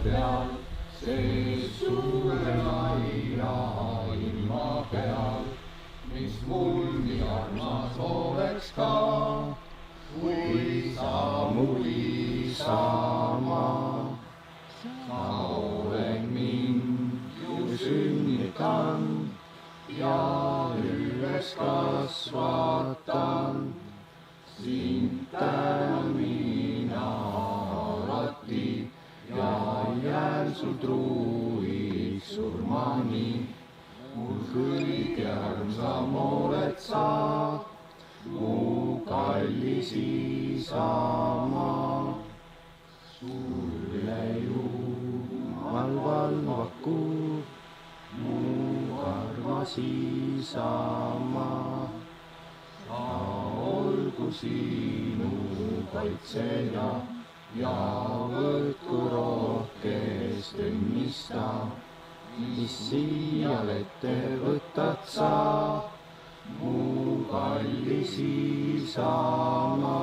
peal, see suure laia ilma peal, mis mul nii armas oleks ka, kui sa mu isamaa. Sa olen mind ju sünnitanud ja üles kasvatanud. Sind tänan mina alati ja jään sul truuiks surmani. Mul kõige armsam oled sa, mu kallis isamaa. Sulle Jumal valvaku, mu armas isamaa. Sa olgu sinu kaitseja ja võtku rohkest õnnista, mis siial ette võtad sa, mu kallis isamaa.